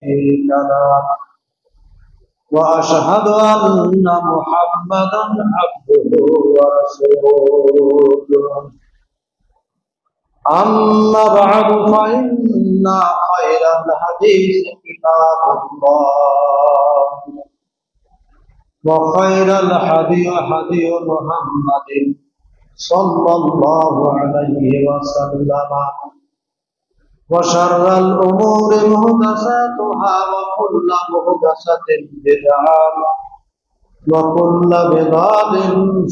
شريك له وأشهد أن محمدا عبده ورسوله أما بعد فإن خير الحديث كتاب الله وخير الهدي هدي محمد صلى الله عليه وسلم وشر الأمور محدثاتها وكل محدثة بدعة وكل بدعة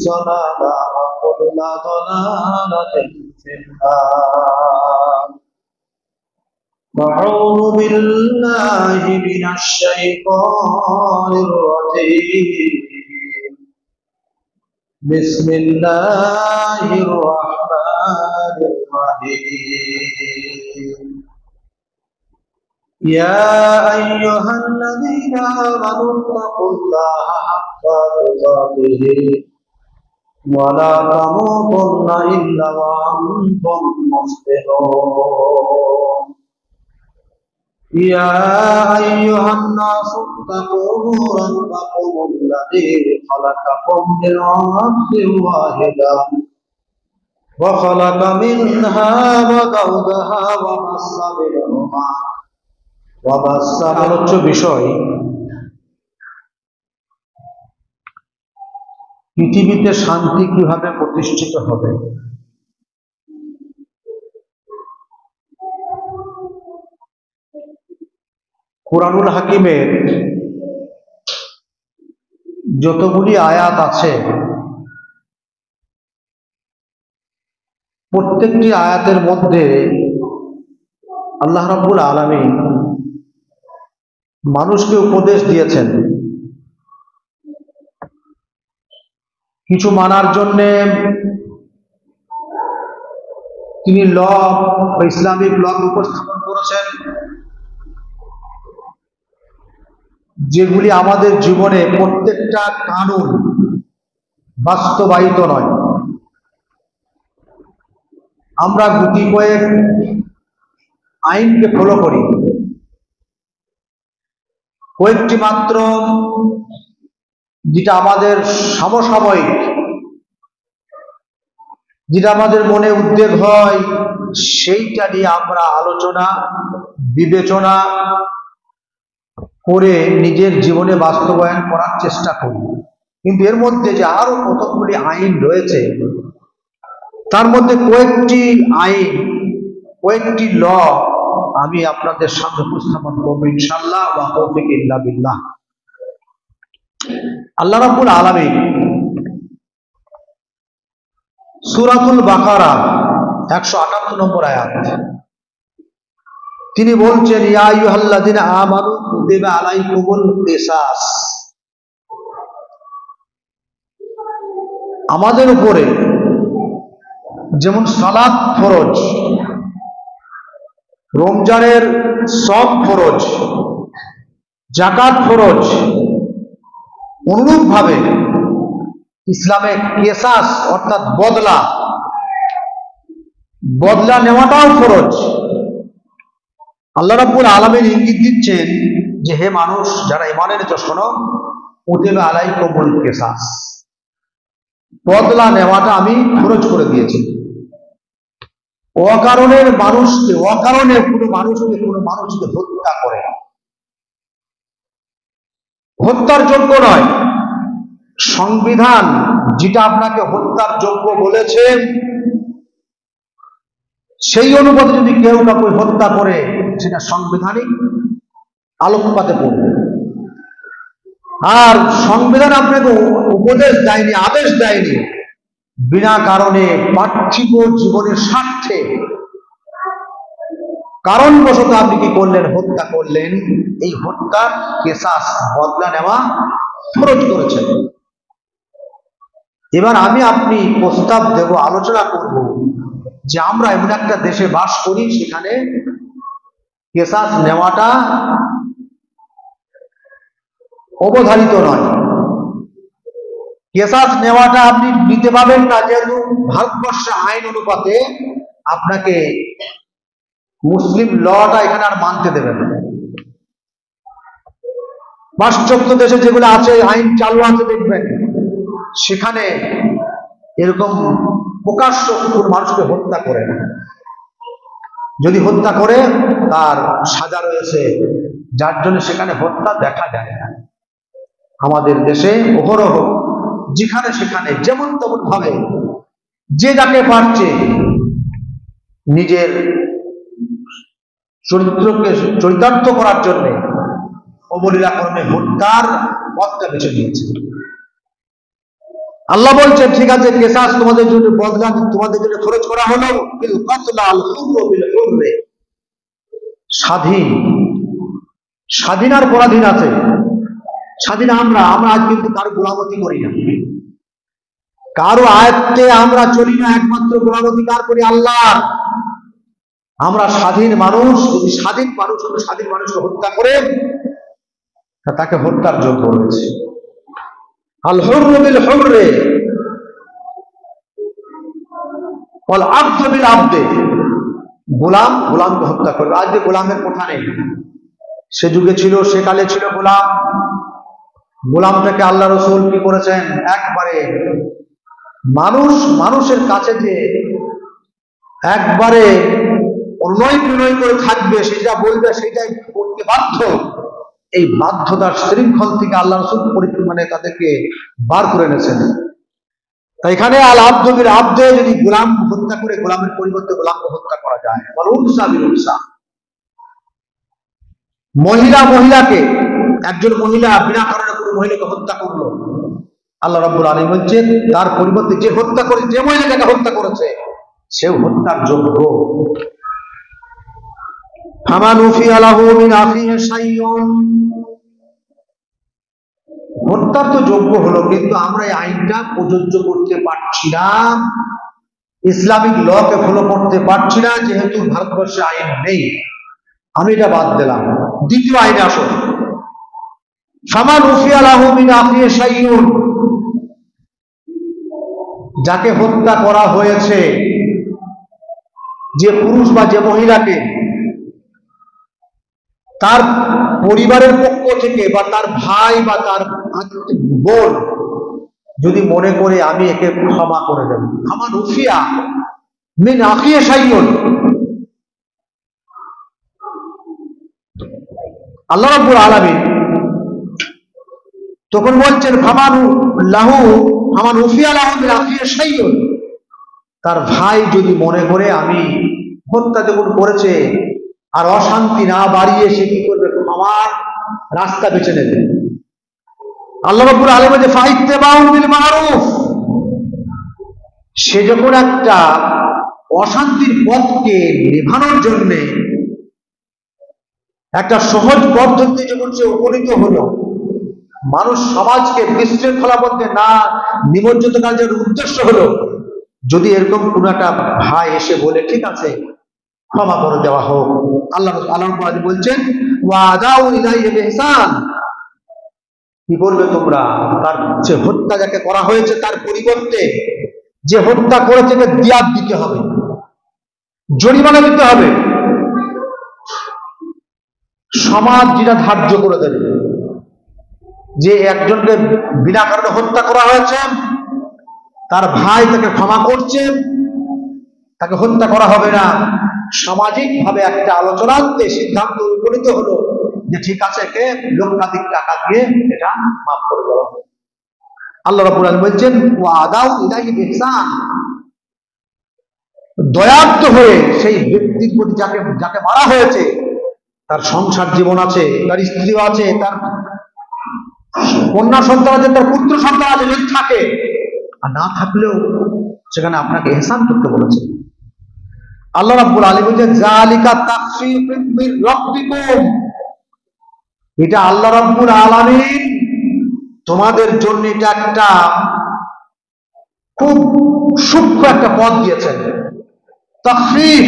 ضلالة وكل ضلالة في النار. أعوذ بالله من الشيطان الرجيم. بسم الله الرحمن الرحيم. يا أيها الذين آمنوا اتقوا الله حق تقاته ولا تموتن إلا وأنتم مسلمون. يا أيها الناس اتقوا ربكم الذي خلقكم من نفس واحدة وخلق منها زوجها আলোচ্য বিষয় পৃথিবীতে শান্তি কিভাবে প্রতিষ্ঠিত হবে। কুরআনুল হাকিমের যতগুলি আয়াত আছে প্রত্যেকটি আয়াতের মধ্যে আল্লাহ রাব্বুল আলামিন মানুষকে উপদেশ দিয়েছেন। কিছু মানার জন্য তিনি ল বা ইসলামিক ল উপস্থাপন করেছেন, যেগুলি আমাদের জীবনে প্রত্যেকটা কানুন বাস্তবায়িত নয়। আমরা গুটি কয়েক আইনকে ফলো করি, কয়েকটি মাত্র যেটা আমাদের সমসাময়িক, যেটা আমাদের মনে উদ্বেগ হয়, সেইটা নিয়ে আমরা আলোচনা বিবেচনা করে নিজের জীবনে বাস্তবায়ন করার চেষ্টা করি। কিন্তু এর মধ্যে যে আরো কতগুলি আইন রয়েছে, তার মধ্যে কয়েকটি আইন, কয়েকটি ল আমি আপনাদের সামনে উপস্থাপন করবো ইনশাআল্লাহ। ওয়া তাওফিক ইল্লা বিল্লাহ। আল্লাহ রাব্বুল আলামিন সূরাতুল বাকারা 178 নম্বর আয়াত তিনি বলছেন, ইয়া আইয়ুহাল্লাযিনা আমানু কুতিবা আলাইকুমুল কিসাস। আমাদের উপরে যেমন সালাত ফরজ, রমজানের সব ফরজ, যাকাত ফরজ, অনুরূপ ভাবে ইসলামে কিসাস অর্থাৎ বদলা নেওয়াটাও ফরজ। আল্লাহ রাব্বুল আলামিন ইঙ্গিত দিচ্ছেন যে হে মানুষ যারা ঈমান এনেছো, শোনো, কুতিবা আলাইকুমুল কিসাস, বদলা নেওয়াটা আমি ফরজ করে দিয়েছি। অকারণে কোনো মানুষকে হত্যা করে হত্যার যোগ্য নয়। সংবিধান যেটা আপনাকে হত্যার যোগ্য বলেছে, সেই অনুপাতে যদি কেউ কাউকে হত্যা করে, সেটা সাংবিধানিক আলোকপাতে পড়বে। আর সংবিধান আপনাকে উপদেশ দেয়নি, আদেশ দেয়নি বিনা কারণে পার্থিব জীবনের স্বার্থে কারণবশত আপনি কি করলেন, হত্যা করলেন। এই হত্যার কিসাস, বদলা নেওয়া ফরজ করেছেন। এবার আমি আপনি প্রস্তাব দেব, আলোচনা করব যে আমরা এমন একটা দেশে বাস করি সেখানে কিসাস নেওয়াটা অবধারিত নয়। কেসাস নেওয়াটা আপনি নিতে পাবেন না, যেহেতু ভারতবর্ষের আইন অনুপাতে আপনাকে মুসলিম লটা এখানে আর মানতে দেবে না। পাশ্চাত্য দেশে যেগুলো আছে, আইন চালু আছে, দেখবেন সেখানে এরকম প্রকাশ্য কোন মানুষকে হত্যা করে না। যদি হত্যা করে তার সাজা রয়েছে, যার জন্য সেখানে হত্যা দেখা যায় না। আমাদের দেশে অহরহ যেখানে সেখানে যেমন তেমন ভাবে যে যাকে পারছে নিজের চরিত্রকে চরিতার্থ করার জন্য অবলীলা কর্মে হত্যার পথটা বেছে নিয়েছে। আল্লাহ বলছেন, ঠিক আছে, কেসাস তোমাদের জন্য বদলা তোমাদের জন্য খরচ করা হলো, স্বাধীন স্বাধীন আর পরাধীন আছে। স্বাধীন আমরা আজ কিন্তু কারো গোলামতি করি না, কারো আয়ত্তে আমরা চলি না, একমাত্র গোলামতি কার করি? আল্লাহ। আমরা স্বাধীন মানুষ। যদি স্বাধীন মানুষ স্বাধীন মানুষকে হত্যা করে, তাকে হত্যার যোগ্য রয়েছে। আল হুররু বিল হুররি ওয়াল আবদু বিল আবদি, গোলাম গোলামকে হত্যা করবে। আজ যে গোলামের কথা নেই, সে যুগে ছিল, সে কালে ছিল গোলাম। গোলামটাকে আল্লাহ রাসূল কি করেছেন? একবারে মানুষের কাছে যে একবারে অনুনয় বিনয় করে থাকবে, সেটা বলবে, সেটাই করতে বাধ্য। এই বাধ্যতার শৃঙ্খল থেকে আল্লাহ রাসূল তাদেরকে বার করে এনেছেন। তাই এখানে আল আবদু বিল আবদে, যদি গোলাম হত্যা করে গোলামের পরিবর্তে গোলামকে হত্যা করা যায়। উনসা বিল উনসা, মহিলাকে, একজন মহিলা বিনা কারণে কোনো মহিলাকে হত্যা করলো, আল্লাহ রাব্বুল আলামিন বলছেন তার পরিবর্তে যে হত্যা করে, যে মহিলাকে হত্যা করেছে সেও হত্যার যোগ্য। ফামান উফিয়া লাহু মিন আখিহি শাইউন, হত্যার তো যোগ্য হলো, কিন্তু আমরা এই আইনটা প্রযোজ্য করতে পারছি না, ইসলামিক লকে ফলো করতে পারছি না, যেহেতু ভারতবর্ষে আইন নেই। আমি এটা বাদ দিলাম, দ্বিতীয় আইনে আসো। ফামান উফিয়া লাহু মিন আখিহি শাইউন, যাকে হত্যা করা হয়েছে, যে পুরুষ বা যে মহিলাকে, তার পরিবারের পক্ষ থেকে বা তার ভাই বা তার বোন যদি মনে করে আমি একে ক্ষমা করে দেব, আমার উফিয়া মিন আখিহি শাইউন, আল্লাহ রাব্বুল আলামিন তখন বলছেন ফামান উফিয়া লাহু মিন আখিহি শাইউন, তার ভাই যদি মনে করে আমি হত্যা যখন করেছে আর অশান্তি না বাড়িয়ে সে কি করবে? আমার রাস্তা বেছে নেবে। আল্লাহ রাব্বুল আলামিন বলেন ফাইত্তিবাউন বিল মারুফ, সে যখন একটা অশান্তির পথকে নেভানোর জন্য একটা সহজ পদ্ধতি যখন সে উপনীত হলো, মানুষ সমাজকে বিশৃঙ্খলার মধ্যে না নিমজ্জিত করার উদ্দেশ্য হলো, যদি এরকম কোন একটা ভাই এসে বলে ঠিক আছে ক্ষমা করে দেওয়া হোক, আল্লাহ বলছেন ওয়াদাউ ইলাইহি বিহসান, কি বলবে তোমরা? তার যে হত্যা যাকে করা হয়েছে তার পরিবর্তে যে হত্যা করেছে তাকে দিয়াত দিতে হবে, জরিমানা দিতে হবে, সমাজ যেটা ধার্য করে দেবে। যে একজনকে বিনা কারণে হত্যা করা হয়েছে, তার ভাই তাকে ক্ষমা করছে, তাকে হত্যা করা হবে না, সামাজিক ভাবে একটা আলোচনাতে সিদ্ধান্ত উপনীত হলো যে ঠিক আছে, একে লক্ষাধিক টাকা দিয়ে এটা মাফ করে দেওয়া হবে। আল্লাহ রাব্বুল আলামিন বলছেন ওয়াদাউ ইলাইহি বিহসান, দয়ার্থ হয়ে সেই ব্যক্তির প্রতি যাকে মারা হয়েছে, তার সংসার জীবন আছে, তার স্ত্রী আছে, তার কন্যা সন্তান আছে, তার পুত্র সন্তান আছে, যদি থাকে আর না থাকলেও সেখানে আপনাকে ইহসান করতে বলেছে। আল্লাহ রাব্বুল আলামিন বলেন যালিকা তাখফীফুম মির রাব্বিকুম, এটা আল্লাহ রাব্বুল আলামিন তোমাদের জন্য এটা একটা খুব সূক্ষ্ম একটা পথ দিয়েছেন। তাখফীফ,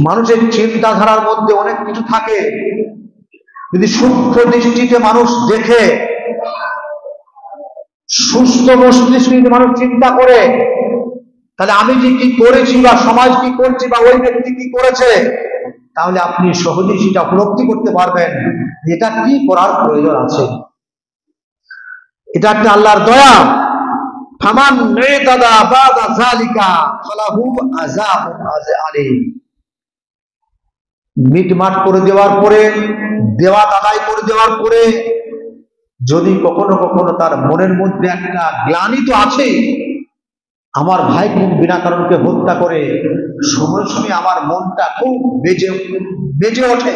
মানুষের চিন্তাধারার মধ্যে অনেক কিছু থাকে, যদি সূক্ষ্ম দৃষ্টিতে মানুষ দেখে, সুস্থ মস্তিষ্কে মানুষ চিন্তা করে, তাহলে আমি যে কি করেছি বা সমাজ কি করছে বা ওই ব্যক্তি কি করেছে, তাহলে আপনি সহজেই সেটা উপলব্ধি করতে পারবেন এটা কি করার প্রয়োজন আছে? এটা একটা আল্লাহর দয়া। ফামান ইতাদা বাদা যালিকা ফালাহু আযাবুন আলীম। মিটমাট করে দেওয়ার পরে, দেওয়াত আদায় করে দেওয়ার পরে যদি কখনো কখনো তার মনের মধ্যে একটা গ্লানি তো আছে, আমার ভাই খুব বিনা কারণকে হত্যা করে, সময় সময় আমার মনটা খুব বেজে ওঠে,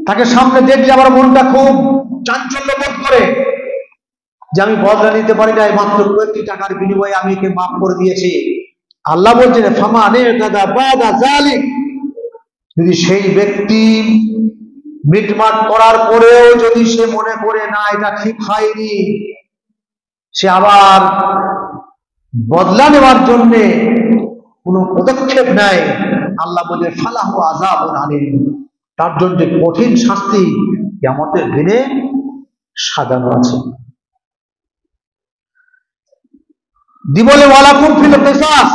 তাকে সামনে দেখলে আমার মনটা খুব চাঞ্চল্য বোধ করে যে আমি বদলা নিতে পারি না, মাত্র কয়েকটি টাকার বিনিময়ে আমি একে মাফ করে দিয়েছি। আল্লাহ বলছেন ফামানে দাদা বাদা জালিক, যদি সেই ব্যক্তি মিটমাট করার পরেও যদি সে মনে করে না এটা ঠিক হয়নি, সে আবার বদলা নেওয়ার জন্য কোনো পদক্ষেপ নেয়, আল্লাহ বলে ফালাহু আযাবুন আলীম, তার জন্য কঠিন শাস্তি কিয়ামতের দিনে সাজানো আছে। দিবলে ওয়ালাকুম ফিল কিসাস,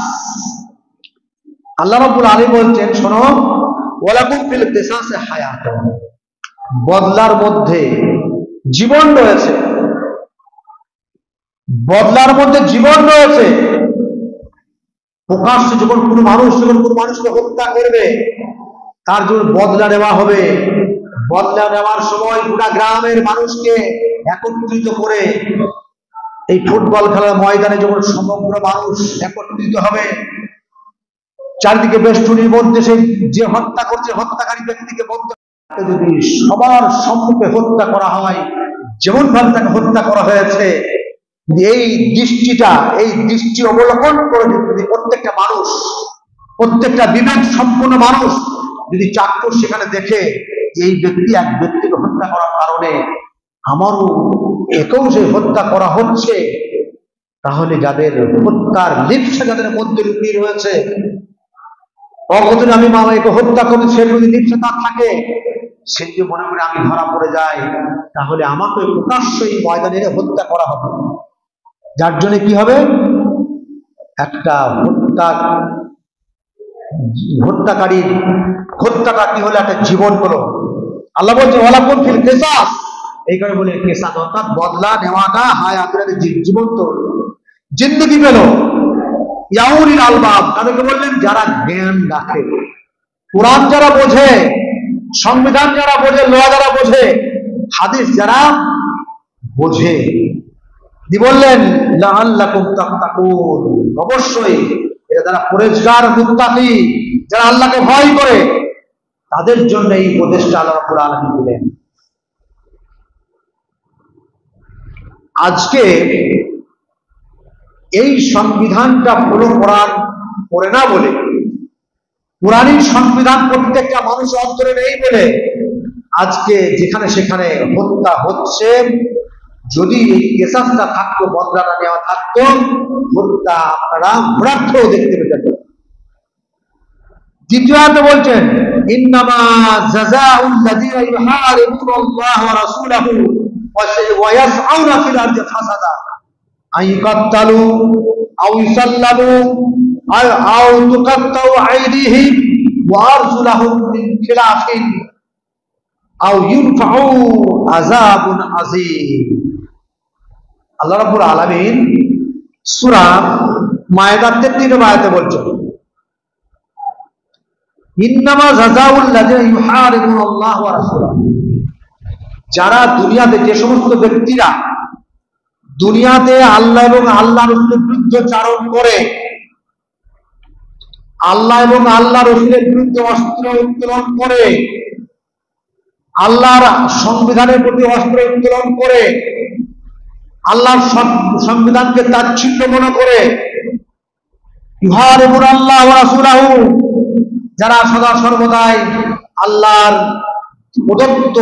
আল্লাহ রাব্বুল আলামিন বলছেন শোনো, ওয়ালাকুম ফিল কিসাসে হায়াতুন, বদলার মধ্যে জীবন রয়েছে, বদলার মধ্যে জীবন রয়েছে। প্রকাশ্যে যখন কোনো মানুষকে হত্যা করবে, তার জন্য বদলা নেওয়া হবে। বদলা নেওয়ার সময় গোটা গ্রামের মানুষকে একত্রিত করে এই ফুটবল খেলার ময়দানে যখন সমগ্র মানুষ একত্রিত হবে, চারদিকে বেষ্টনীর মধ্যে সে যে হত্যা করছে হত্যাকারী ব্যক্তিকে বলতে, যদি সবার সম্মুখে হত্যা করা হয় যেমন ভাবে তাকে হত্যা করা হয়েছে, এই দৃষ্টি অবলোকন করে যদি প্রত্যেকটা মানুষ, প্রত্যেকটা বিবেক সম্পন্ন মানুষ যদি চাক্ষুষ সেখানে দেখে এই ব্যক্তি এক ব্যক্তিকে হত্যা করার কারণে আমারও একেও সে হত্যা করা হচ্ছে, তাহলে যাদের হত্যার লিপ্সা যাদের মধ্যে লুকিয়ে রয়েছে, অগতিন আমি একে হত্যা করি, সে যদি লিপ্সা তার থাকে, সে যদি মনে করে আমি ধরা পড়ে যাই, তাহলে আমাকে প্রকাশ্যই ময়দানে হত্যা করা হবে। যার জন্য কি হবে, একটা হত্যাকারীর হত্যাটা কি হলো, একটা জীবন হলো। আল্লাহ বলছে ওয়ালাকুম ফিল কিসাস, এই কারণে বলে কিসাস অর্থাৎ বদলা নেওয়াটা হায়াতের জীবন্ত জিন্দগি পেল। ইয়াউলিল আলবাব, তাদেরকে বললেন যারা জ্ঞান রাখে, কোরআন যারা বোঝে, সংবিধান যারা বোঝে, ল যারা বোঝে, হাদিস যারা বোঝে। বললেন লাআল্লাকুম তাত্তাকুন, অবশ্যই এটা যারা পরেজগার মুত্তাকি, যারা আল্লাহকে ভয় করে, তাদের জন্য এই উপদেশটা আল্লাহ রাব্বুল আলামিন দিলেন। আজকে এই সংবিধানটা ফলো করে না বলে, কোরআনী সংবিধান প্রত্যেকটা মানুষের অন্তরে নেই বলে আজকে যেখানে সেখানে হত্যা হচ্ছে। যদি এই কেসাসটা থাকতো, বদলাটা নেওয়া থাকতো, হত্যা আপনারা ঘোরার্থেও দেখতে পেতেন। দ্বিতীয়ত বলছেন ইন্নামা জাযাউল লাযীনা ইউহারিবুনাল্লাহ ওয়া রাসূলাহু ওয়া ইয়াসআউনা ফিল আরদি ফাসাদা আইকাত্তালু আও ইসাল্লামু আও তুকাত্তাউ আইদিহিম ওয়া আরজুলাহুম মিন খিলাফিন আও ইউনফাউ আযাবুন আযীম। আল্লাহ রাব্বুল আলামিন সূরা মায়েদার 33 নম্বর আয়াতে বলছেন ইন্নামা জাযাউল লাযীনা ইউহারিবুনাল্লাহ ওয়া রাসূলাহু, যারা দুনিয়াতে, যে সমস্ত ব্যক্তিরা দুনিয়াতে আল্লাহ এবং আল্লাহ রাসূলের বিরুদ্ধে চারণ করে, আল্লাহ এবং আল্লাহ রাসূলের বিরুদ্ধে অস্ত্র উত্তোলন করে, আল্লাহর সংবিধানের প্রতি অস্ত্র উত্তোলন করে, আল্লাহর সংবিধানকে তাচ্ছিল্য মনে করে, ইউহারিবুনাল্লাহ ওয়া রাসূলাহু, যারা সদা সর্বদাই আল্লাহর প্রদত্ত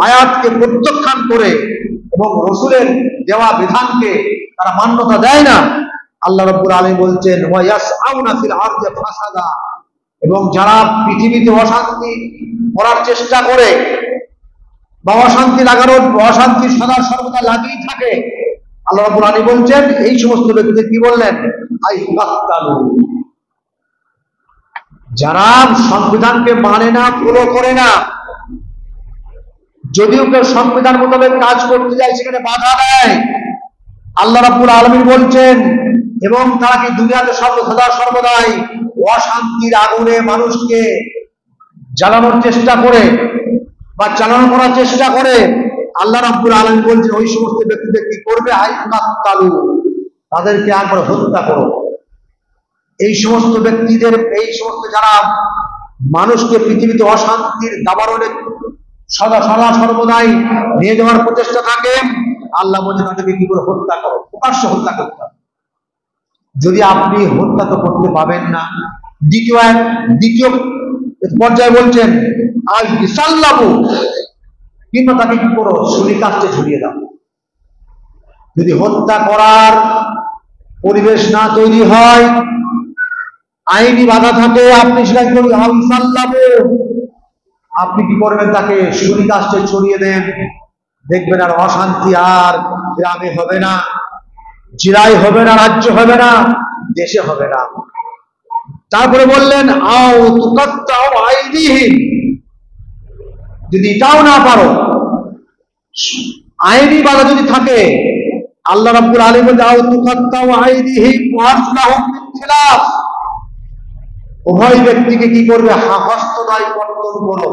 আয়াতকে প্রত্যাখ্যান করে এবং রাসূলের দেওয়া বিধানকে তারা মান্যতা দেয় না, আল্লাহ রাব্বুল আলামিন বলছেন ওয়া ইয়াসআউনা ফিল আরদি ফাসাদা, এবং যারা পৃথিবীতে অশান্তি করার চেষ্টা করে বা অশান্তি লাগানোর, অশান্তি সদা সর্বদা লাগিয়ে থাকে, আল্লাহ রাব্বুল আলামিন বলছেন এই সমস্ত ব্যক্তিদের কি বললেন, আইকাত্তালু, যারা সংবিধানকে মানে না, ফলো করে না, যদিও কেউ সংবিধান মোতাবেক কাজ করতে যায় সেখানে বাধা দেয়, আল্লাহ রাব্বুল আলামিন বলছেন, এবং তারা কি দুনিয়াতে সদা সর্বদাই অশান্তির আগুনে মানুষকে জ্বালানোর চেষ্টা করে বা চালানো করার চেষ্টা করে। আল্লাহ রাব্বুল আলামিন বলছেন ওই সমস্ত ব্যক্তিদের কি করবে, আইকাত্তালু, তাদেরকে একবার হত্যা করো। এই সমস্ত ব্যক্তিদের, এই সমস্ত যারা মানুষকে পৃথিবীতে অশান্তির দাবানলে সদা সর্বদাই নিয়ে যাওয়ার প্রচেষ্টা থাকে, আল্লাহ বলছেন তাদেরকে কি করে হত্যা করো, প্রকাশ্য হত্যা করতে হবে। যদি আপনি হত্যা তো করতে পাবেন না, দ্বিতীয় পর্যায়ে বলছেন আর বিসাল্লাবু, কিংবা তাকে কি করো, ছুরি কাস্তে ঝুলিয়ে দাও। যদি হত্যা করার পরিবেশ না তৈরি হয়, আইনি বাধা থাকে, আপনি সেটা কি করবেন, আপনি কি করবেন, তাকে ছুরি কাস্তে ছড়িয়ে দেন। দেখবেন আর অশান্তি আর গ্রামে হবে না, জেলায় হবে না, রাজ্য হবে না, দেশে হবে না। তারপরে বললেন আও তুকাত্তাউ আইদিহিম, যদি এটাও না পারো, আইনি বাধা যদি থাকে, আল্লাহ রাব্বুল আলামিন বলেন আও তুকাত্তাউ আইদিহিম ওয়া আরজুলাহুম মিন খিলাফ, উভয় ব্যক্তিকে কি করবে, হস্তদ্বয় কর্তন করো,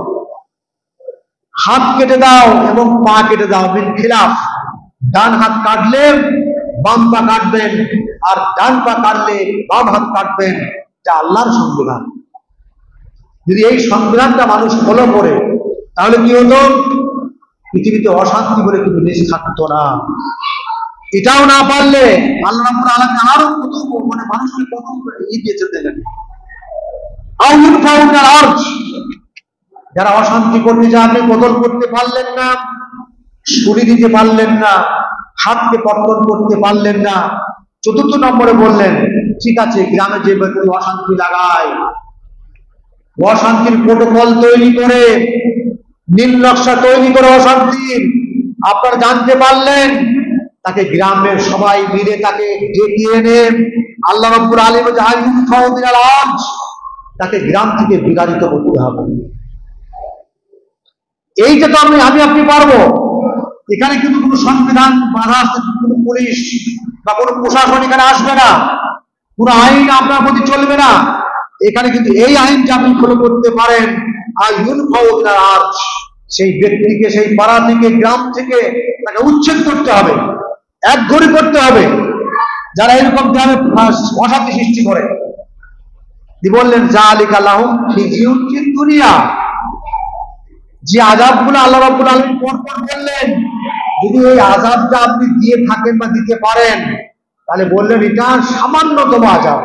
হাত কেটে দাও এবং পা কেটে দাও, মিন খিলাফ, ডান হাত কাটলে বাম পা কাটবেন, আর ডান পা কাটলে বাম হাত কাটবেন। এটা আল্লাহর সংবিধান। যদি এই সংবিধানটা মানুষ ফলো করে, তাহলে কি হতো, পৃথিবীতে অশান্তি বলে কিন্তু দেশ থাকতো না। এটাও না পারলে আল্লাহ রাব্বুল আলামিন আরো কত মানে মানুষকে কত দিয়েছে দেখেন। যারা অশান্তি করতে যায়, আপনি বদল করতে পারলেন না, ছুরি দিতে পারলেন না, হাতকে পতন করতে পারলেন না, চতুর্থ নম্বরে বললেন ঠিক আছে, গ্রামে যে ব্যক্তি অশান্তি লাগায়, অশান্তির প্রোটোকল তৈরি করে, নীল নকশা তৈরি করে অশান্তির, আপনারা জানতে পারলেন, তাকে গ্রামের সবাই মিলে তাকে ডেকে এনে আল্লাহ রাব্বুল আলামিন তাকে গ্রাম থেকে বিতাড়িত করতে হবে। এইটা তো আপনি পারবো। এখানে কিন্তু কোনো সংবিধান বাধা আসতে, কোনো পুলিশ বা কোনো প্রশাসন এখানে আসবে না, কোনো আইন আপনার প্রতি চলবে না। এখানে কিন্তু এই আইনটা আপনি ফলো করতে পারেন, আর সেই ব্যক্তিকে, সেই পাড়া থেকে, গ্রাম থেকে তাকে উচ্ছেদ করতে হবে, একঘরে করতে হবে যারা এরকম গ্রামে অশান্তি সৃষ্টি করে। বললেন যালিকা লাহুম খিজিউন ফিদ দুনিয়া, যে আযাবগুলো আল্লাহ রাব্বুল আলামিন পরপর বললেন, যদি ওই আযাবটা আপনি দিয়ে থাকেন বা দিতে পারেন, তাহলে বললেন এটা সামান্যতম আযাব,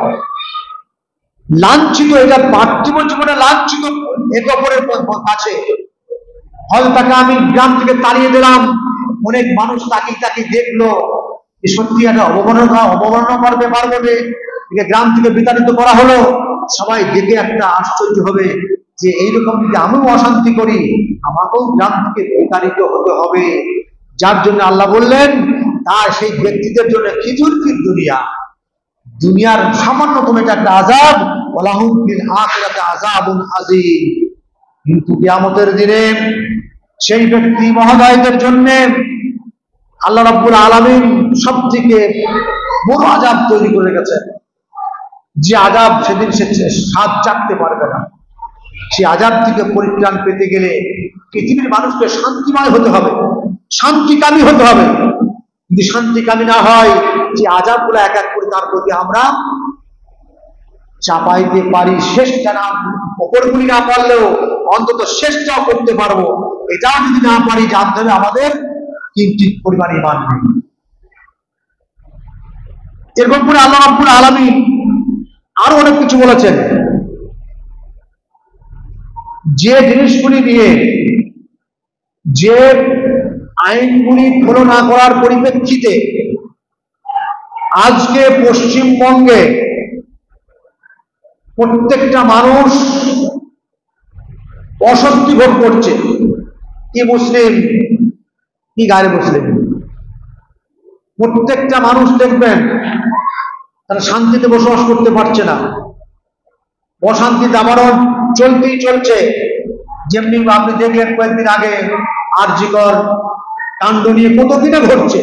লাঞ্ছিত, এটা পার্থিব জীবনে লাঞ্ছিত এক অপরের কাছে। হল তাকে আমি গ্রাম থেকে তাড়িয়ে দিলাম, অনেক মানুষ তাকে দেখলো, সত্যি একটা অবমাননার ব্যাপার বলে গ্রাম থেকে বিতাড়িত করা হলো। সবাই দেখে একটা আশ্চর্য হবে যে এইরকম যদি আমিও অশান্তি করি, আমাকেও গ্রাম থেকে বিতাড়িত হতে হবে। যার জন্য আল্লাহ বললেন তার সেই ব্যক্তিদের জন্য খিজুর ফিদ দুনিয়া, দুনিয়ার সামান্যতম এটা একটা আযাব, ওয়ালাহুম ফিল আখিরাতি আযাবুন আযীম। কিন্তু কিয়ামতের দিনে সেই ব্যক্তি মহোদয়দের জন্য আল্লাহ রাব্বুল আলামিন সবথেকে বড় আযাব তৈরি করে গেছেন, যে আযাব সেদিন সে স্বাদ চাকতে পারবে না। সেই আযাব থেকে পরিত্রাণ পেতে গেলে পৃথিবীর মানুষকে শান্তিময় হতে হবে, শান্তিকামী হতে হবে। যদি শান্তিকামী না হয়, যে আযাবগুলো এক এক করে তার প্রতি আমরা চাপাইতে পারি, শেষটা না, ওপরগুলি না পারলেও অন্তত শেষটাও করতে পারবো। এটাও যদি না পারি, জানতে হবে আমাদের কিঞ্চিৎ পরিমাণ ঈমান নেই। এরকম করে আল্লাহ রাব্বুল আলামিন আরো অনেক কিছু বলেছেন, যে জিনিসগুলি নিয়ে, যে আইনগুলি ফলো না করার পরিপ্রেক্ষিতে আজকে পশ্চিমবঙ্গে প্রত্যেকটা মানুষ অস্বস্তি ভোগ করছে। কি মুসলিম, কি গায়ে মুসলিম, প্রত্যেকটা মানুষ দেখবেন তারা শান্তিতে বসবাস করতে পারছে না, অশান্তি দাবানল চলতেই চলছে। যেমনি আপনি দেখলেন কয়েকদিন আগে আরজিকর কাণ্ড নিয়ে কত কিনা ঘটছে,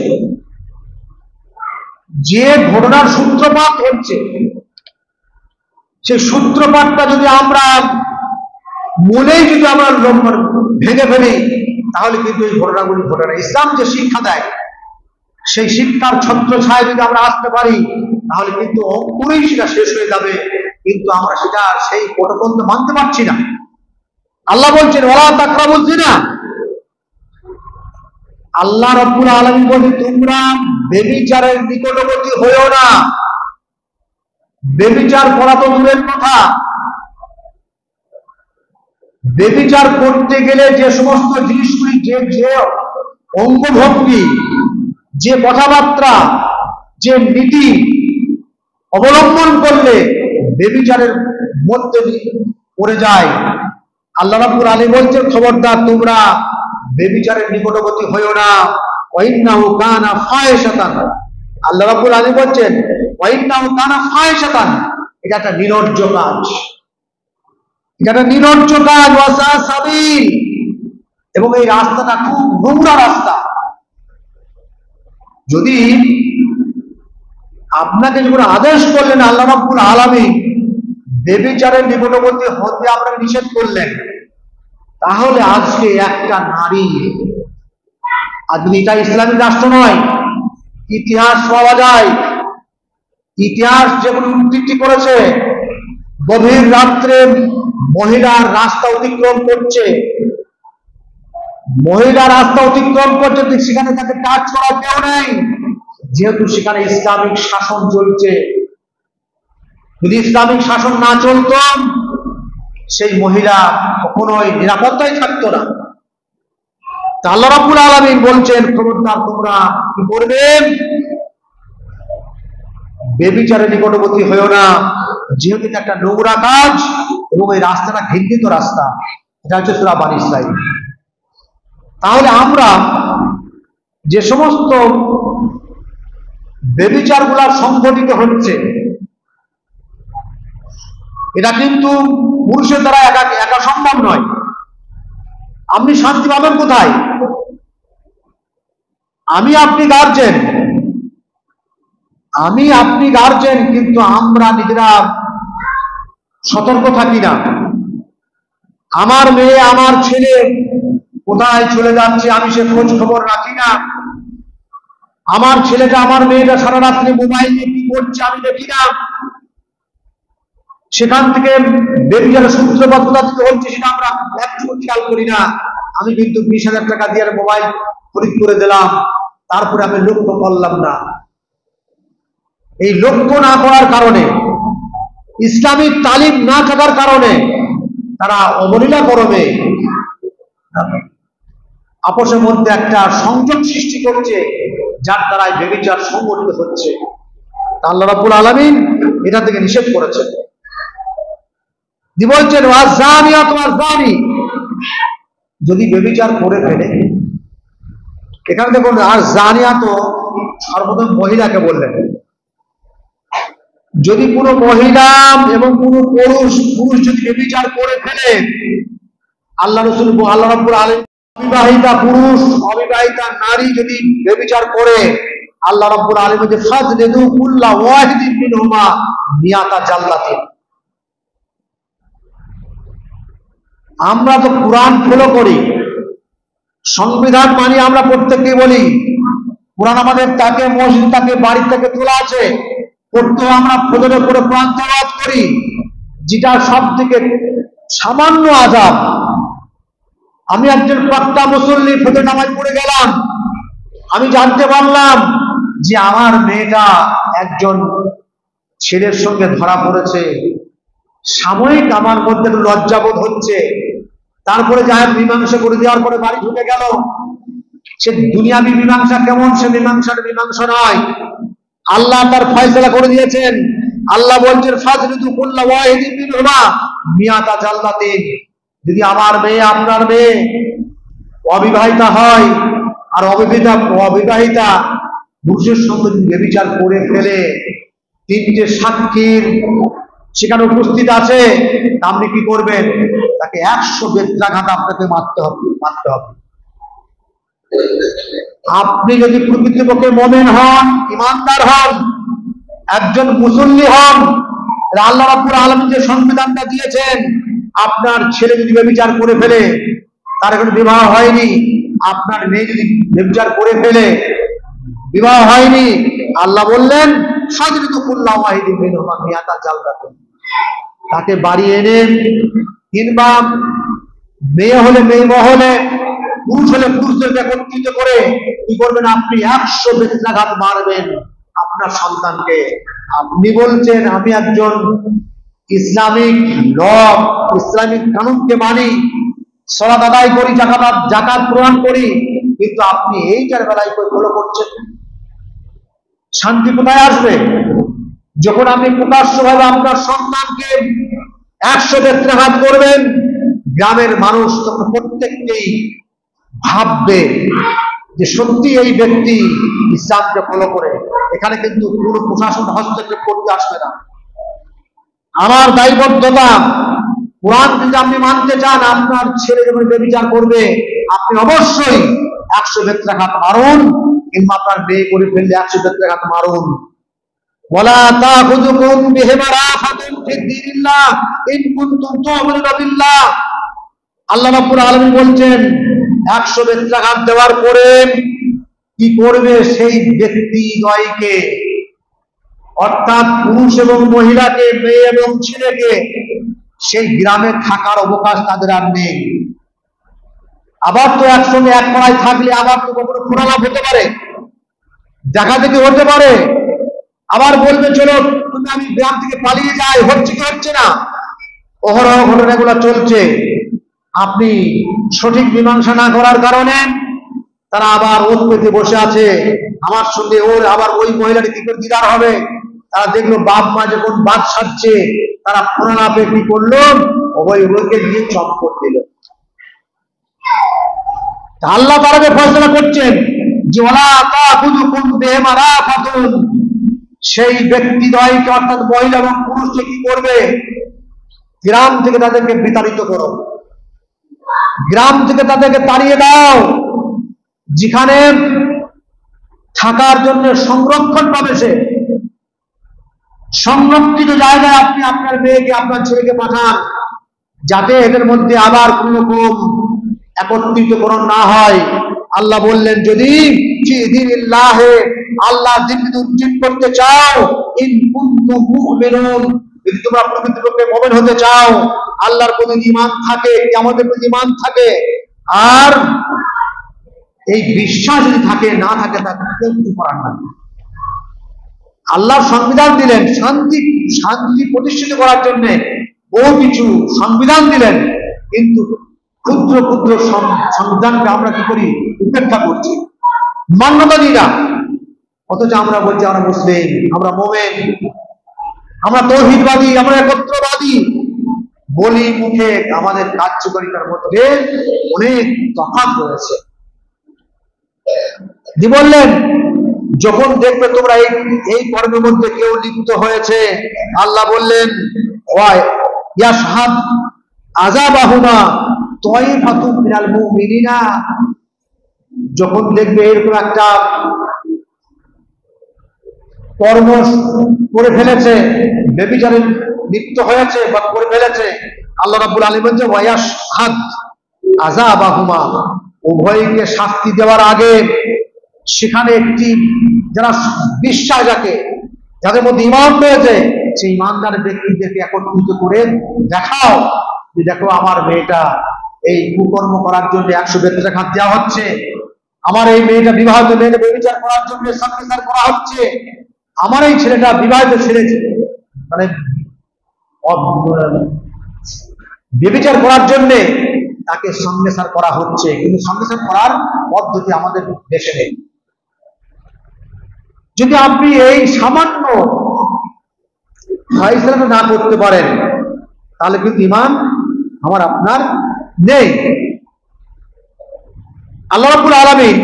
যে ঘটনার সূত্রপাত হচ্ছে সেই সূত্রপাতটা যদি আমরা মনেই যদি আমরা ভেঙে ফেলি, তাহলে কিন্তু এই ঘটনাগুলি ঘটে না। ইসলাম যে শিক্ষা দেয় সেই শিক্ষার ছত্র ছায় যদি আমরা আসতে পারি, তাহলে কিন্তু অঙ্কুরেই সেটা শেষ হয়ে যাবে, কিন্তু আমরা সেটা সেই প্রটোকল মানতে পারছি না। আল্লাহ বলছেন ওয়ালা তাকরাবুজ জিনা, আল্লাহ রাব্বুল আলামিন বলেন তোমরা ব্যভিচারের নিকটবর্তী হইও না। ব্যভিচার করা তো দূরের কথা, ব্যভিচার করতে গেলে যে সমস্ত জিনিসগুলি, যে অঙ্গভঙ্গি, যে কথাবার্তা, যে নীতি অবলম্বন করলে ব্যভিচারের মধ্যে পড়ে যায়, আল্লাহ রাব্বুল আলামিন বলছেন খবরদার তোমরা ব্যভিচারের নিকটবর্তী হইও না। ওয়াইন্নাহু কানা ফাহিশাতান, আল্লাহ রাব্বুল আলামিন বলছেন ওয়াইন্নাহু কানা ফাহিশাতান, এটা একটা নির্লজ্জ কাজ, এটা একটা নির্লজ্জ কাজ, ওয়াসা সাবিল, এবং এই রাস্তাটা খুব নোংরা রাস্তা। যদি আপনাকে যখন আদেশ করলেন আল্লাহ রাব্বুল আলামিন ব্যভিচারের নিকটবর্তী হতে আপনাকে নিষেধ করলেন, তাহলে আজকে একটা নারী, আজকে এটা ইসলামিক রাষ্ট্র নয়, ইতিহাস পাওয়া যায়, ইতিহাস যেগুলো উদ্ধৃতি করেছে, গভীর রাত্রে মহিলার রাস্তা অতিক্রম করছে, মহিলা রাস্তা অতিক্রম করছে, সেখানে তাকে টাচ করার কেউ নেই, যেহেতু সেখানে ইসলামিক শাসন চলছে। যদি ইসলামিক শাসন না চলত, সেই মহিলা কখনোই নিরাপত্তায় থাকতো না। আল্লাহ রাব্বুল আলামিন বলছেন খবরদার তোমরা কি করবে, ব্যভিচারের নিকটবর্তী হইও না, যেহেতু এটা একটা নোংরা কাজ এবং এই রাস্তাটা ঘৃণিত রাস্তা। এটা হচ্ছে সূরা বানী ইসরাঈল। তাহলে আমরা যে সমস্ত ব্যভিচারগুলো সংঘটিত হচ্ছে, এটা কিন্তু পুরুষের দ্বারা একা সম্ভব নয়। আপনি শান্তি পাবেন কোথায়? আমি আপনি গার্জেন, কিন্তু আমরা নিজেরা সতর্ক থাকি না। আমার মেয়ে আমার ছেলে কোথায় চলে যাচ্ছে আমি সে খোঁজ খবর রাখি না। আমার ছেলেটা আমার মেয়েটা সারা রাত্রে মোবাইল নিয়ে কি করছে আমি দেখি না। সেখান থেকে ব্যভিচারের সূত্রপাত কোথা থেকে হচ্ছে সেটা আমরা একটু খেয়াল করি না। আমি কিন্তু 20,000 টাকা দিয়ে মোবাইল খরিদ করে দিলাম, তারপরে আমি লক্ষ্য করলাম না। এই লক্ষ্য না করার কারণে, ইসলামিক তালিম না থাকার কারণে তারা অবলীলা করবে আপসের মধ্যে একটা সংযোগ সৃষ্টি করছে, যার দ্বারা ব্যভিচার সংগঠিত হচ্ছে। আল্লাহ রাব্বুল আলামিন এটা থেকে নিষেধ করেছেন। বলছেন ওয়াজানিয়াতু ওয়াজানি, যদি ব্যভিচার করে ফেলে, এখানে দেখুন আর জানিয়া তো সর্বপ্রথম মহিলাকে বললেন। যদি কোনো মহিলা এবং কোনো পুরুষ যদি ব্যভিচার করে ফেলে, আল্লাহ রাব্বুল আলামিন অবিবাহিতা পুরুষ অবিবাহিতা নারী যদি ব্যভিচার করে, আল্লাহ রাব্বুল আলামিন যে ফাজলিদু কুল্লা ওয়াহিদিন মিনহুমা মিয়াতা জাল্লাতিন। আমরা তো কোরআন ফলো করি, সংবিধান মানি, আমরা প্রত্যেককে বলি কোরআন আমাদের তাকে মসজিদ তাকে বাড়ি থেকে তোলা আছে, প্রত্যেক আমরা ফজরের পরে কোরআন তেলাওয়াত করি, যেটা সব থেকে সামান্য আযাব। আমি একজন পাক্কা মুসল্লি, ফজর নামাজ পড়ে গেলাম, আমি জানতে পারলাম যে আমার মেয়েটা একজন ছেলের সঙ্গে ধরা পড়েছে, সাময়িক আমার মধ্যে একটু লজ্জাবোধ হচ্ছে, তারপরে যা মীমাংসা করে দেওয়ার পরে বাড়ি ঢুকে গেল। সে দুনিয়াবী মীমাংসা কেমন, সে মীমাংসা নয়, আল্লাহ তার ফয়সালা করে দিয়েছেন। আল্লাহ বলছেন ফাজলিদু কুল্লা ওয়াহিদিন মিনহুমা মিয়াতা জাল্লাতিন। যদি আমার মেয়ে আপনার মেয়ে অবিবাহিতা হয় আর অবিবাহিতা পুরুষের সঙ্গে যদি ব্যভিচার করে ফেলে, 3টে সাক্ষীর সেখানে উপস্থিত আছে, আপনি কি করবেন? তাকে 100 বেত্রাঘাত আপনাকে মারতে হবে। আপনি যদি প্রকৃতপক্ষে মুমিন হন, ইমানদার হন, একজন মুসল্লি হন, আল্লাহ রাব্বুল আলামিন যে সংবিধানটা দিয়েছেন, আপনার ছেলে যদি ব্যভিচার করে ফেলে, তার এখন বিবাহ হয়নি, আপনার মেয়ে যদি ব্যভিচার করে ফেলে, বিবাহ হয়নি, আল্লাহ বললেন সাজরিতুকুল্লাহু ওয়াহিদিন মিনহুমা মিয়াতা জালদাতুন, তাকে বাড়ি এনে, কিংবা মেয়ে হলে মেয়ে মহলে, পুরুষ হলে পুরুষদেরকে একত্রিত করে কি করবেন? আপনি 100 বেত্রাঘাত মারবেন আপনার সন্তানকে। আপনি বলছেন আমি একজন ইসলামিক ল, ইসলামিক কানুনকে মানি, সালাত আদায় করি, যাকাত প্রদান করি, কিন্তু আপনি এইটার বেলায় ফলো করছেন। শান্তি কোথায় আসবে? যখন আপনি প্রকাশ্যভাবে আপনার সন্তানকে 100 বেত্রাঘাত করবেন, গ্রামের মানুষ তখন প্রত্যেককেই ভাববে যে সত্যি এই ব্যক্তি ইসলামকে ফলো করে। এখানে কিন্তু কোনো প্রশাসন হস্তক্ষেপ করতে আসবে না। আমার দায়বদ্ধতা, কোরআন যদি আপনি মানতে চান, আপনার ছেলে যখন ব্যভিচার করবে, আপনি অবশ্যই 100 বেত্রাঘাত মারুন, কিংবা আপনার মেয়ে করে ফেললে 100 বেত্রাঘাত মারুন। ওয়ালা তাখুযুকুম বিহিমা রাফাতুন ফিদ্দীনিল্লাহ ইন কুনতুম তু'মিনুনা বিল্লাহ। আল্লাহ রাব্বুল আলামিন বলছেন 100 বেত্রাঘাত দেওয়ার পরে কি করবে? সেই ব্যক্তি দ্বয়কে, অর্থাৎ পুরুষ এবং মহিলাকে, মেয়ে এবং ছেলেকে, সেই গ্রামে থাকার অবকাশ তাদের আর নেই। আবার তো একসঙ্গে এক পাড়ায় থাকলে আবার তো কখনো খুনালাভ হতে পারে, ডাকাতি হতে পারে, আবার বলবে চলো তুমি আমি গ্রাম থেকে পালিয়ে যাই, হচ্ছে কি হচ্ছে না, অহরহ ঘটনাগুলো চলছে। আপনি সঠিক মীমাংসা না করার কারণে তারা আবার ওত পেতে বসে আছে, আমার সঙ্গে ওর আবার ওই মহিলাটি কি করে দিদার হবে। তারা দেখলো বাপ মা যখন বাদ সারছে, তারা খুনালাভে কি করলো? উভয়কে দিয়ে চম্পট দিল। আল্লাহ তাআলা ফয়সালা করছেন যে ওয়ালা তাখুযুকুম বিহিমা রাফাতুন, সেই ব্যক্তি দ্বয়কে, অর্থাৎ মহিলা এবং পুরুষকে কি করবে? গ্রাম থেকে তাদেরকে বিতাড়িত করো, গ্রাম থেকে তাদেরকে তাড়িয়ে দাও। যেখানে থাকার জন্য সংরক্ষণ পাবে, সে সংরক্ষিত জায়গায় আপনি আপনার মেয়েকে, আপনার ছেলেকে পাঠান, যাতে এদের মধ্যে আবার কোন রকম একত্রিতকরণ না হয়। আল্লাহ বললেন যদি আল্লাহ দিন উজ্জীব করতে চাও, ইন কুনতুম মুমিনুন, যদি তোমরা প্রকৃতপক্ষে মুমিন হতে চাও, আল্লাহর প্রতি ঈমান থাকে, কিয়ামতের প্রতি ঈমান থাকে, আর এই বিশ্বাস যদি থাকে, না থাকে তা কেউ কিছু করার না। আল্লাহর সংবিধান দিলেন শান্তি প্রতিষ্ঠিত করার জন্য, বহু কিছু সংবিধান দিলেন, কিন্তু ক্ষুদ্র ক্ষুদ্র সংবিধানকে আমরা কি করি? উপেক্ষা করছি, মান্যতা দিই না। অথচ আমরা বলছি আমরা মুসলিম, আমরা মুমিন, আমরা তাওহীদবাদী, আমরা একত্রবাদী বলি মুখে, আমাদের কার্যকারিতার মধ্যে অনেক তফাৎ রয়েছে। বললেন যখন দেখবে তোমরা এই কর্মের মধ্যে কেউ লিপ্ত হয়েছে, আল্লাহ বললেন ইয়াশহাদ আযাবাহুমা তায়ফাতুম মিনাল মুমিনিনা, যখন দেখবে এরকম একটা কর্ম করে ফেলেছে, ব্যভিচারে লিপ্ত হয়েছে বা করে ফেলেছে, আল্লাহ রাব্বুল আলামিন বলেন ওয়ায়াশহাদ আযাবাহুমা, উভয়কে শাস্তি দেওয়ার আগে সেখানে একটি যারা বিশ্বাস, যাদের মধ্যে ঈমান রয়েছে, সেই ঈমানদার ব্যক্তিদেরকে একত্রিত করে দেখাও যে দেখো আমার মেয়েটা এই কুকর্ম করার জন্য 100 বেত্রাঘাত দেওয়া হচ্ছে, আমার এই মেয়েটা বিবাহিত মেয়েটা ব্যভিচার করার জন্য সংসার করা হচ্ছে, আমার এই ছেলেটা বিবাহিত ছেলে মানে ব্যভিচার করার জন্য তাকে সংসার করা হচ্ছে, কিন্তু সংসার করার পদ্ধতি আমাদের দেশে নেই। যদি আপনি এই সামান্য ফয়সালা না করতে পারেন, তাহলে কিন্তু ঈমান আমার আপনার নেই। আল্লাহ রাব্বুল আলামিন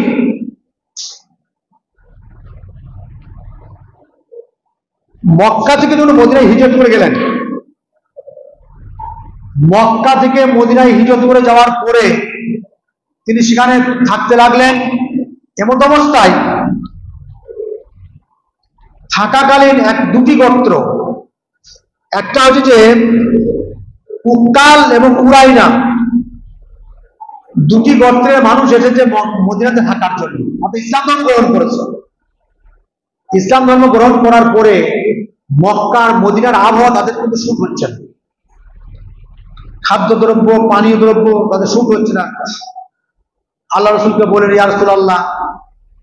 মক্কা থেকে যখন মদিনায় হিজরত করে গেলেন, মক্কা থেকে মদিনায় হিজরত করে যাওয়ার পরে তিনি সেখানে থাকতে লাগলেন। এমত অবস্থায় থাকাকালীন দুটি গোত্র, একটা হচ্ছে যে উক্কাল এবং উরাইনা, দুটি গোত্রের মানুষ এসেছে মদিনাতে থাকার জন্য, অর্থাৎ ইসলাম ধর্ম গ্রহণ করেছে। ইসলাম ধর্ম গ্রহণ করার পরে মক্কার মদিনার আবহাওয়া তাদের কিন্তু সুখ হচ্ছে না, খাদ্যদ্রব্য পানীয় দ্রব্য তাদের সুখ হচ্ছে না। আল্লাহ রসুলকে বলেন, ইয়া রাসূলুল্লাহ,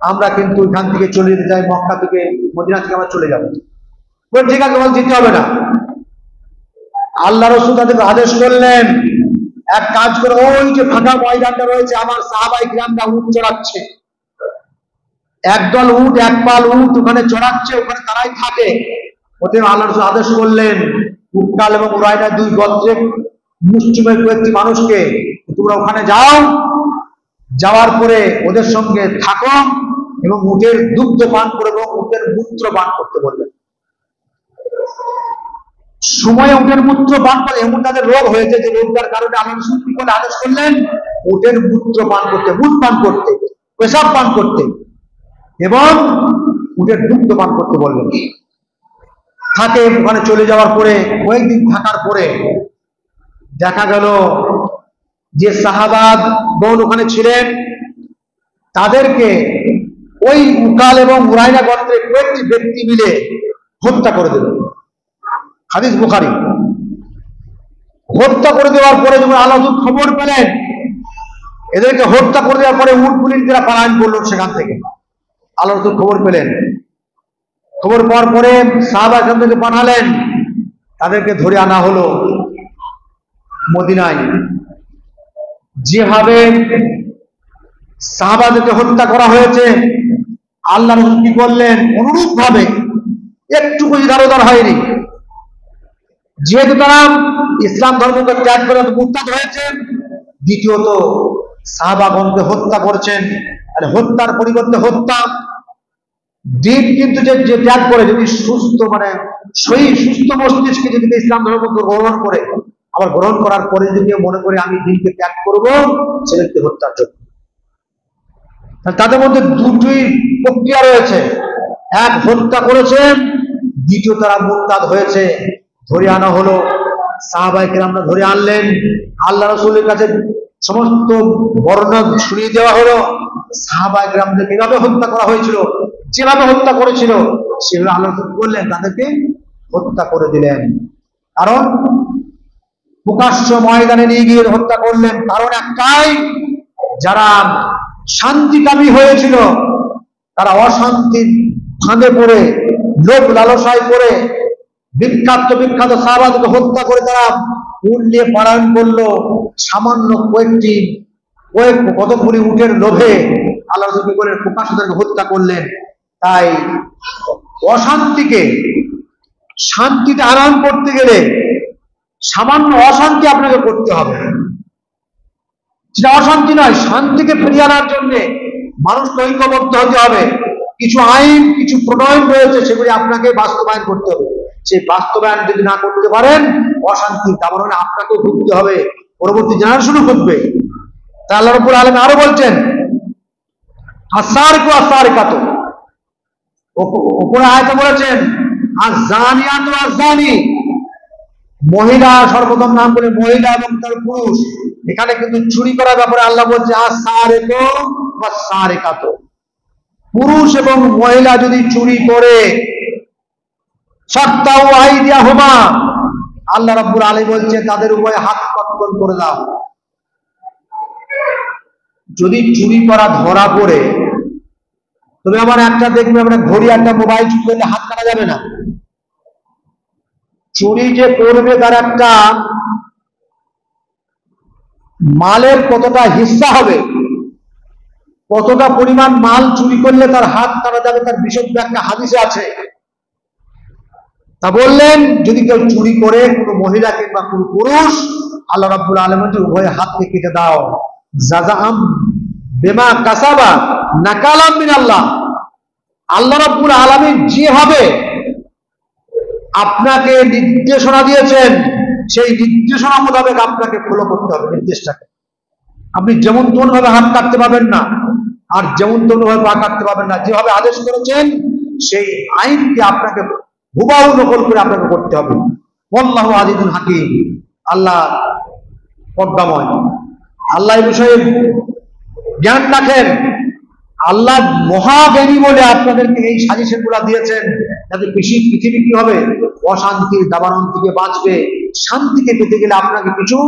আমরা কিন্তু এখান থেকে চলে যেতে চাই, মক্কা থেকে মদিনা থেকে আমরা চলে যাবো। বলে ঠিক আছে, বল যেতে হবে না। আল্লাহ রসুল তাদেরকে আদেশ করলেন, এক কাজ করে ওই যে ফাঁকা ময়দানটা রয়েছে, আমার সাহাবায়ে কিরামরা উট চড়াচ্ছে, একদল উট, এক পাল উট ওখানে চড়াচ্ছে, ওখানে তারাই থাকে। ওতে আল্লাহ রসুল আদেশ করলেন উক্কাল এবং উরাইনা দুই গোত্রের মুসলিমের কয়েকটি মানুষকে, তোমরা ওখানে যাও, যাওয়ার পরে ওদের সঙ্গে থাকো এবং উটের দুগ্ধ পান করে এবং উটের মূত্র পান করতে বললেন। সময়ে উটের মূত্র পান করে এমন তাদের রোগ হয়েছে যে রোগটার কারণে আল্লাহ রাসূল কি করে আদেশ করলেন, উটের মূত্র পান করতে, মুত পান করতে, পেশাব পান করতে এবং উটের দুগ্ধ পান করতে বললেন। থাকে ওখানে চলে যাওয়ার পরে কয়েকদিন থাকার পরে দেখা গেল যে সাহাবাগণ ওখানে ছিলেন তাদেরকে ওই উকাল এবং উরাইনা গোত্রের কয়েকটি ব্যক্তি মিলে হত্যা করে দিল। হাদিস বুখারী। হত্যা করে দেওয়ার পরে যখন আল্লাহ খবর পেলেন, এদেরকে হত্যা করে দেওয়ার পরে উট পুলিশরা পলায়ন করল সেখান থেকে। আল্লাহ খবর পেলেন, খবর পাওয়ার পরে সাহাবা এখান থেকে পাঠালেন, তাদেরকে ধরে আনা হলো মদিনায়। যেভাবে সাহাবাদেরকে হত্যা করা হয়েছে, আল্লাহ রাসূল কি করলেন, অনুরূপ ভাবে একটুকু ইধারোধার হয়নি। যেহেতু তারা ইসলাম ধর্মকে ত্যাগ করে মুরতাদ হয়েছে, দ্বিতীয়ত সাহাবাগণকে হত্যা করছেন। আর হত্যার পরিবর্তে হত্যা, দিন কিন্তু যে ত্যাগ করে, যদি সুস্থ সুস্থ মস্তিষ্কে যদি ইসলাম ধর্মকে গ্রহণ করে, আবার গ্রহণ করার পরে যদি কেউ মনে করে আমি দিনকে ত্যাগ করবো, সে ব্যক্তি হত্যার জন্য। তাদের মধ্যে দুটি প্রক্রিয়া রয়েছে, এক হত্যা করেছেন, দ্বিতীয় তারা মুরতাদ হয়েছে। ধরে আনা হলো, সাহাবায়ে কেরামরা ধরে আনলেন, আল্লাহ রাসূলের কাছে সমস্ত বর্ণনা শুনিয়ে দেওয়া হলো। সাহাবায়ে কেরামদের কিভাবে হত্যা করা হয়েছিল, যেভাবে হত্যা করেছিল সেভাবে আল্লাহ রাসূল বললেন, তাদেরকে হত্যা করে দিলেন। কারণ প্রকাশ্য ময়দানে নিয়ে গিয়ে হত্যা করলেন, কারণ একটাই, যারা শান্তিকামী হয়েছিল তারা অশান্তির ফাঁদে পড়ে, লোভ লালসায় পড়ে বিখ্যাত সাহাবাদেরকে হত্যা করে তারা উট নিয়ে পলায়ন করলো। সামান্য কতগুলি উটের লোভে আল্লাহ রাসূল কি করলেন, প্রকাশ্য তাদেরকে হত্যা করলেন। তাই শান্তিতে আরাম করতে গেলে সামান্য অশান্তি আপনাকে করতে হবে। সেটা অশান্তি নয়, শান্তিকে ফিরিয়ে আনার জন্য মানুষকে ঐক্যবদ্ধ হতে হবে। কিছু আইন, কিছু প্রণয়ন রয়েছে, সেগুলি আপনাকে বাস্তবায়ন করতে হবে। সেই বাস্তবায়ন যদি না করতে পারেন, অশান্তির কারণে আপনাকেও ভুগতে হবে, পরবর্তী জেনারেশনও ভুগবে। তা আল্লাহ রাব্বুল আলামিন আরো বলছেন, আসারিকু আসারিকাতু, উপরে আয়াতে বলেছেন আয-যানিয়াতু আয-যানি, মহিলা সর্বপ্রথম নাম বলে মহিলা এবং তার পুরুষ। এখানে কিন্তু চুরি করার ব্যাপারে আল্লাহ বলছে আস-সারিকু ওয়াস-সারিকাতু, পুরুষ এবং মহিলা যদি চুরি করে, ফাক্তাউ আইদিয়াহুমা, আল্লাহ রাব্বুল আলামিন বলছে তাদের উভয়ে হাত কর্তন করে দাও। যদি চুরি করা ধরা পড়ে, তবে আমার একটা দেখবে, আমরা ঘড়ি একটা মোবাইল চুরি করলে হাত কাটা যাবে না। চুরি যে করবে তার একটা মালের কতটা হিস্সা হবে, কতটা পরিমাণ মাল চুরি করলে তার হাত কাটা যাবে, তার বিশুদ্ধ একটা হাদিসে আছে। তা বললেন, যদি কেউ চুরি করে, কোনো মহিলা কিংবা কোনো পুরুষ, আল্লাহ রাব্বুল আলামিন উভয় হাতকে কেটে দাও। জাযাআম বিমা কাসাবা নাকালাম মিনাল্লাহ, আল্লাহ রাব্বুল আলামিন যেভাবে আপনাকে নির্দেশনা দিয়েছেন, সেই নির্দেশনা মোতাবেক আপনাকে ফলো করতে হবে নির্দেশটাকে। আপনি যেমন তেমন ভাবে হাত কাটতে পারবেন না, আর যেমন তেমন ভাবে পা কাটতে পারবেন না। যেভাবে আদেশ করেছেন সেই আইনকে আপনাকে হুবাহু নকল করে আপনাকে করতে হবে। আল্লাহু আজিজুল হাকিম, আল্লাহ পদ্মাময়। আল্লাহ এই বিষয়ে জ্ঞান রাখেন। আল্লাহ মহাজ্ঞানী বলে আপনাদেরকে এই সাজেশন গুলা দিয়েছেন, যাতে পৃথিবী কি হবে, অশান্তির দাবানল থেকে বাঁচবে। শান্তিকে পেতে গেলে আপনাকে কিছু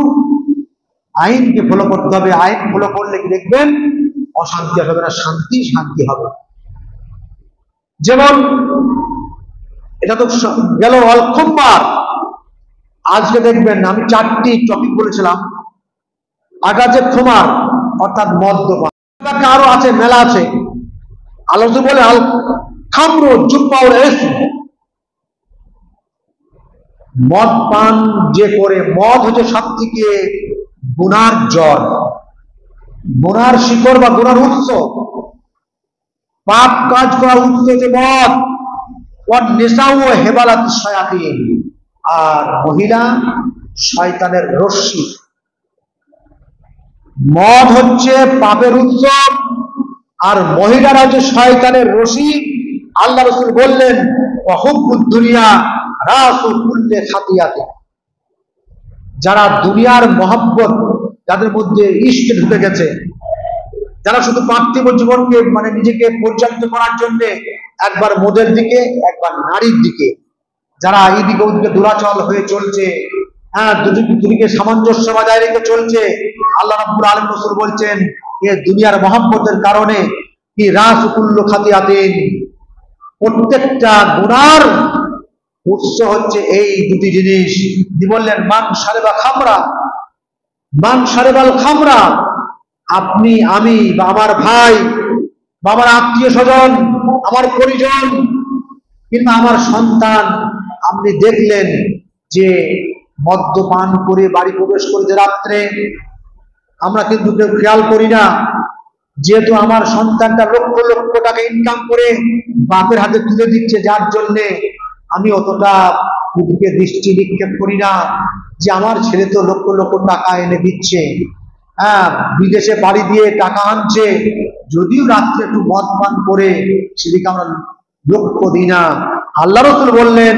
আইনকে ফলো করতে হবে। আইন ফলো করলে কি দেখবেন, অশান্তি হবে না, শান্তি শান্তি হবে। যেমন এটা তো গেল অলক্ষমবার। আজকে দেখবেন আমি 4টি টপিক বলেছিলাম। আগাজে খোমার অর্থাৎ মদ্যপান, আরো আছে, মেলা আছে। আলোচনা বলে আল খামরু জুব্বাউল ইসম, মদ পান যে করে, মদ হচ্ছে সব থেকে গুনার জল, গুনার শিকড় বা গুনার উৎস। পাপ কাজ করার উৎস হচ্ছে মদ। ওয়ান নিসাউ হেবালাত শায়াতিন, আর মহিলা শয়তানের রশ্মি। মদ হচ্ছে পাপের উৎস, আর মহিলারা হচ্ছে শয়তানের রশি। আল্লাহ রাসূল বললেন ওয়াহুব্বুদ দুনিয়া রাসু কুল্লি খাতিয়াতে, যারা দুনিয়ার মহব্বত, যাদের মধ্যে ইশক ঢুকে গেছে, যারা শুধু পার্থিব জীবনকে মানে নিজেকে পরিচালিত করার জন্য একবার মদের দিকে একবার নারীর দিকে, যারা এইদিকে ওদিকে দূরাচল হয়ে চলছে, হ্যাঁ, দুদিকে সামঞ্জস্য বজায় রেখে চলছে, আল্লাহ রাব্বুল আলামিন রাসূল বলছেন এ দুনিয়ার মহব্বতের কারণে কি রাসু কুল্লু খাতিয়াতিন, প্রত্যেকটা গুনার উৎস হচ্ছে এই দুটি জিনিস। তিনি বললেন মান শারেবা খামরা, মান শারেবাল খামরা, আপনি, আমি বা আমার ভাই বা আমার আত্মীয় স্বজন, আমার পরিজন কিংবা আমার সন্তান, আপনি দেখলেন যে মদ্যপান করে বাড়ি প্রবেশ করেছে রাত্রে, আমরা কিন্তু কেউ খেয়াল করি না। যেহেতু আমার সন্তানটা লক্ষ লক্ষ টাকা ইনকাম করে বাপের হাতে তুলে দিচ্ছে, যার জন্যে আমি অতটা দিকে দৃষ্টি নিক্ষেপ করি না যে আমার ছেলে তো লক্ষ লক্ষ টাকা এনে দিচ্ছে, হ্যাঁ, বিদেশে বাড়ি দিয়ে টাকা আনছে, যদিও রাত্রে একটু মদ পান করে সেদিকে আমরা লক্ষ্য দিই না। আল্লাহ রাসূল বললেন